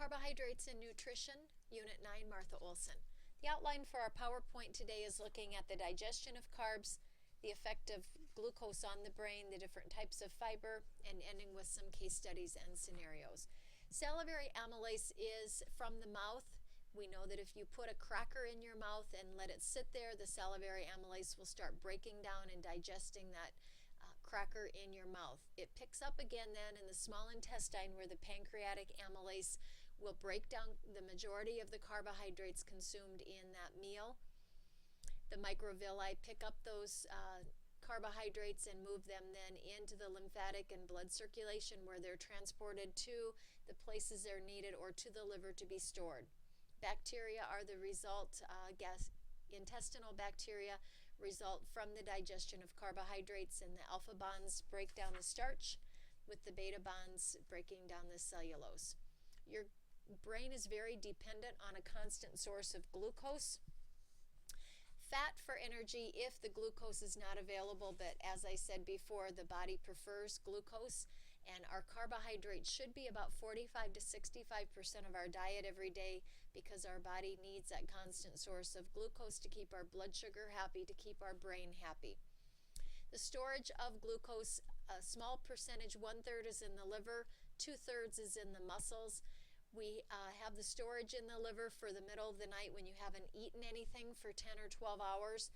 Carbohydrates and Nutrition, Unit 9, Martha Olson. The outline for our PowerPoint today is looking at the digestion of carbs, the effect of glucose on the brain, the different types of fiber, and ending with some case studies and scenarios. Salivary amylase is from the mouth. We know that if you put a cracker in your mouth and let it sit there, the salivary amylase will start breaking down and digesting that cracker in your mouth. It picks up again then in the small intestine where the pancreatic amylase will break down the majority of the carbohydrates consumed in that meal. The microvilli pick up those carbohydrates and move them then into the lymphatic and blood circulation where they're transported to the places they're needed or to the liver to be stored. Bacteria are the result, intestinal bacteria result from the digestion of carbohydrates, and the alpha bonds break down the starch with the beta bonds breaking down the cellulose. Your brain is very dependent on a constant source of glucose. Fat for energy if the glucose is not available, but as I said before, the body prefers glucose, and our carbohydrates should be about 45 to 65% of our diet every day because our body needs that constant source of glucose to keep our blood sugar happy, to keep our brain happy. The storage of glucose, a small percentage, 1/3 is in the liver, 2/3 is in the muscles. We have the storage in the liver for the middle of the night when you haven't eaten anything for 10 or 12 hours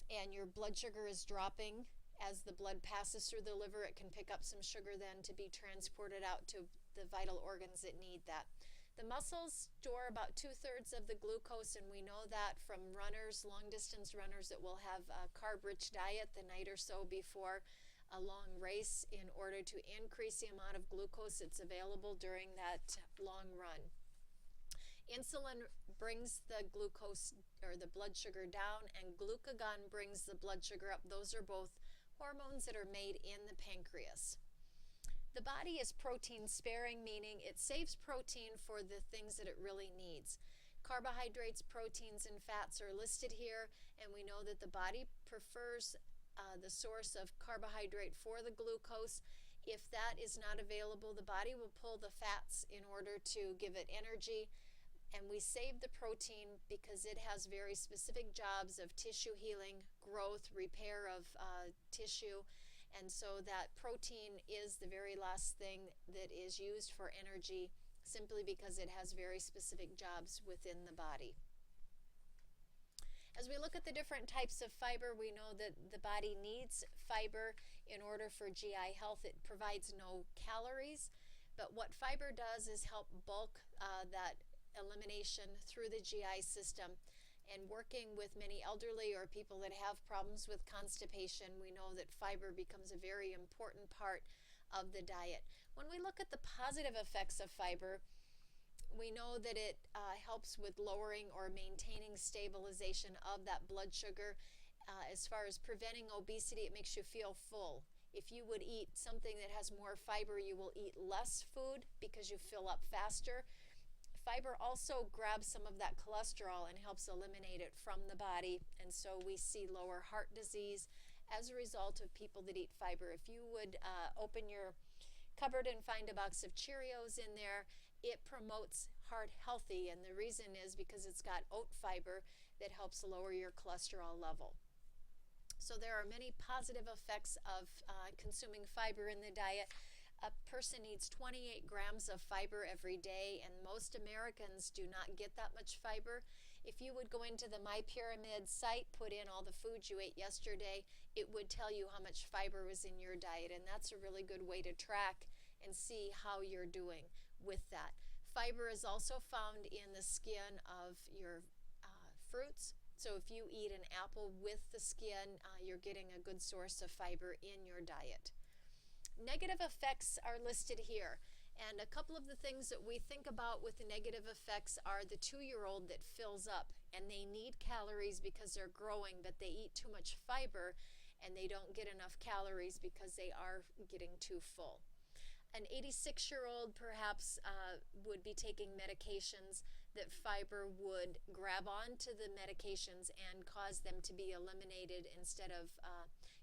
and your blood sugar is dropping. As the blood passes through the liver, it can pick up some sugar then to be transported out to the vital organs that need that. The muscles store about 2/3 of the glucose, and we know that from runners, long-distance runners that will have a carb-rich diet the night or so before a long race in order to increase the amount of glucose that's available during that long run. Insulin brings the glucose or the blood sugar down, and glucagon brings the blood sugar up. Those are both hormones that are made in the pancreas. The body is protein sparing, meaning it saves protein for the things that it really needs. Carbohydrates, proteins, and fats are listed here, and we know that the body prefers the source of carbohydrate for the glucose. If that is not available, the body will pull the fats in order to give it energy, and we save the protein because it has very specific jobs of tissue healing, growth, repair of tissue, and so that protein is the very last thing that is used for energy simply because it has very specific jobs within the body. As we look at the different types of fiber, we know that the body needs fiber in order for GI health. It provides no calories, but what fiber does is help bulk that elimination through the GI system. And working with many elderly or people that have problems with constipation, we know that fiber becomes a very important part of the diet. When we look at the positive effects of fiber, we know that it helps with lowering or maintaining stabilization of that blood sugar. As far as preventing obesity, it makes you feel full. If you would eat something that has more fiber, you will eat less food because you fill up faster. Fiber also grabs some of that cholesterol and helps eliminate it from the body, and so we see lower heart disease as a result of people that eat fiber. If you would open your cupboard and find a box of Cheerios in there, it promotes heart healthy, and the reason is because it's got oat fiber that helps lower your cholesterol level. So there are many positive effects of consuming fiber in the diet. A person needs 28 grams of fiber every day, and most Americans do not get that much fiber. If you would go into the My Pyramid site, put in all the foods you ate yesterday, it would tell you how much fiber was in your diet, and that's a really good way to track and see how you're doing with that. Fiber is also found in the skin of your fruits. So if you eat an apple with the skin, you're getting a good source of fiber in your diet. Negative effects are listed here, and a couple of the things that we think about with the negative effects are the 2-year-old that fills up, and they need calories because they're growing, but they eat too much fiber and they don't get enough calories because they are getting too full. An 86-year-old perhaps would be taking medications that fiber would grab onto the medications and cause them to be eliminated instead of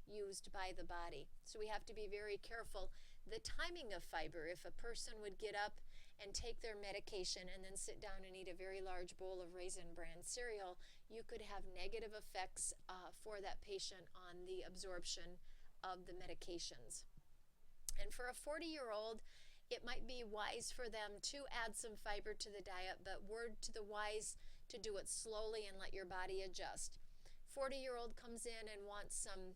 used by the body. So we have to be very careful. The timing of fiber, if a person would get up and take their medication and then sit down and eat a very large bowl of Raisin Bran cereal, you could have negative effects for that patient on the absorption of the medications. And for a 40-year-old, it might be wise for them to add some fiber to the diet, but word to the wise to do it slowly and let your body adjust. 40-year-old comes in and wants some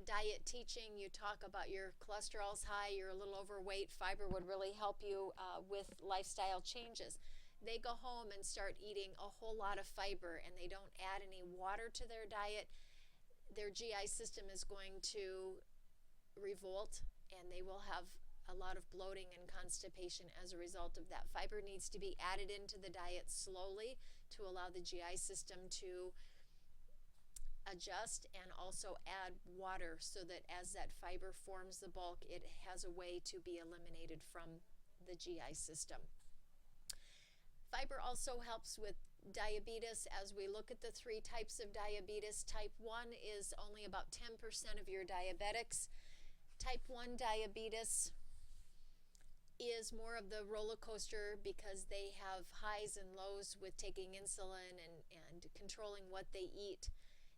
diet teaching. You talk about your cholesterol's high, you're a little overweight, fiber would really help you with lifestyle changes. They go home and start eating a whole lot of fiber and they don't add any water to their diet. Their GI system is going to revolt and they will have a lot of bloating and constipation as a result of that. Fiber needs to be added into the diet slowly to allow the GI system to adjust, and also add water so that as that fiber forms the bulk, it has a way to be eliminated from the GI system. Fiber also helps with diabetes. As we look at the three types of diabetes, type 1 is only about 10% of your diabetics. Type 1 diabetes is more of the roller coaster because they have highs and lows with taking insulin and controlling what they eat.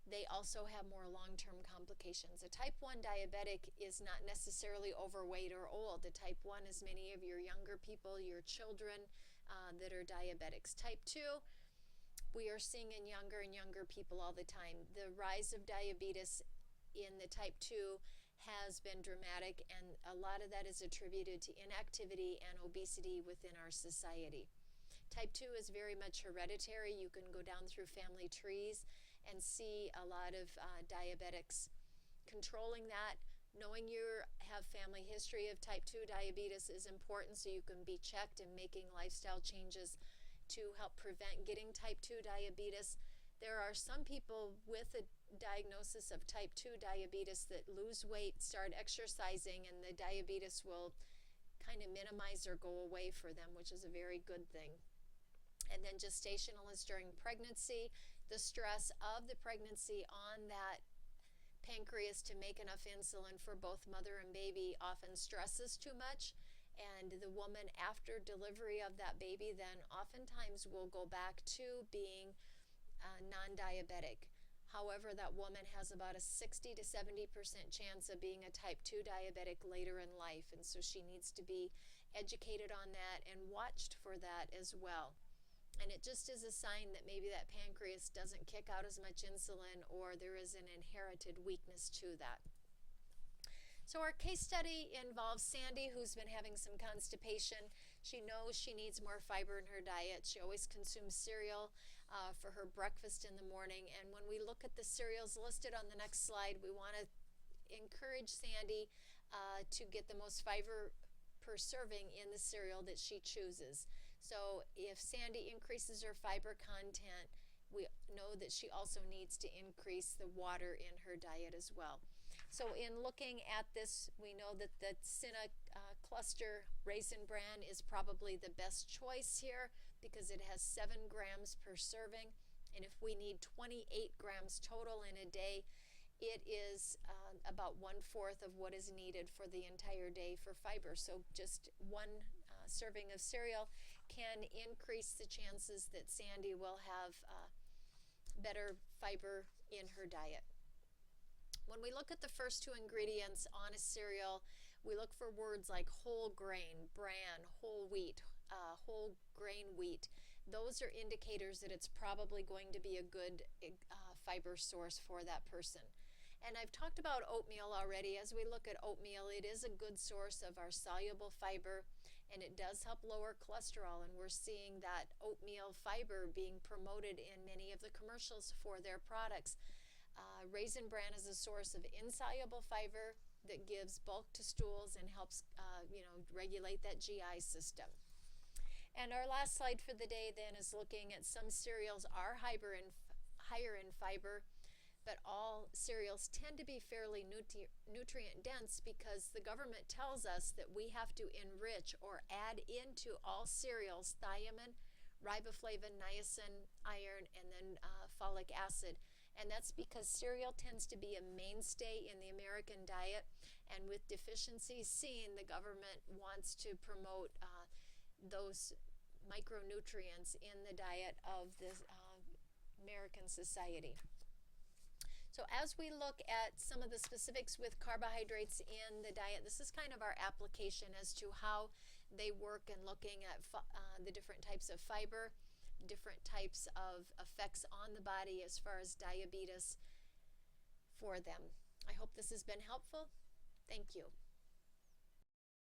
They also have more long-term complications. A type 1 diabetic is not necessarily overweight or old. A type 1 is many of your younger people, your children that are diabetics. Type 2, we are seeing in younger and younger people all the time. The rise of diabetes in the type 2 has been dramatic, and a lot of that is attributed to inactivity and obesity within our society. Type 2 is very much hereditary. You can go down through family trees and see a lot of diabetics. Controlling that, knowing you have family history of type 2 diabetes is important so you can be checked and making lifestyle changes to help prevent getting type 2 diabetes. There are some people with a diagnosis of type 2 diabetes that lose weight, start exercising, and the diabetes will kind of minimize or go away for them, which is a very good thing. And then gestational is during pregnancy. The stress of the pregnancy on that pancreas to make enough insulin for both mother and baby often stresses too much, and the woman after delivery of that baby then oftentimes will go back to being non-diabetic. However, that woman has about a 60 to 70% chance of being a type 2 diabetic later in life, and so she needs to be educated on that and watched for that as well. And it just is a sign that maybe that pancreas doesn't kick out as much insulin, or there is an inherited weakness to that. So our case study involves Sandy, who's been having some constipation. She knows she needs more fiber in her diet. She always consumes cereal for her breakfast in the morning. And when we look at the cereals listed on the next slide, we want to encourage Sandy to get the most fiber per serving in the cereal that she chooses. So if Sandy increases her fiber content, we know that she also needs to increase the water in her diet as well. So in looking at this, we know that the Cinna cluster Raisin Bran is probably the best choice here because it has 7 grams per serving. And if we need 28 grams total in a day, it is about 1/4 of what is needed for the entire day for fiber. So just one serving of cereal can increase the chances that Sandy will have better fiber in her diet. When we look at the first two ingredients on a cereal, we look for words like whole grain, bran, whole wheat, whole grain wheat. Those are indicators that it's probably going to be a good fiber source for that person. And I've talked about oatmeal already. As we look at oatmeal, it is a good source of our soluble fiber, and it does help lower cholesterol. And we're seeing that oatmeal fiber being promoted in many of the commercials for their products. Raisin Bran is a source of insoluble fiber that gives bulk to stools and helps regulate that GI system. And our last slide for the day then is looking at some cereals are higher in fiber, but all cereals tend to be fairly nutrient dense because the government tells us that we have to enrich or add into all cereals thiamine, riboflavin, niacin, iron, and then folic acid. And that's because cereal tends to be a mainstay in the American diet, and with deficiencies seen, the government wants to promote those micronutrients in the diet of the American society. So as we look at some of the specifics with carbohydrates in the diet, this is kind of our application as to how they work and looking at the different types of fiber, different types of effects on the body as far as diabetes for them. I hope this has been helpful. Thank you.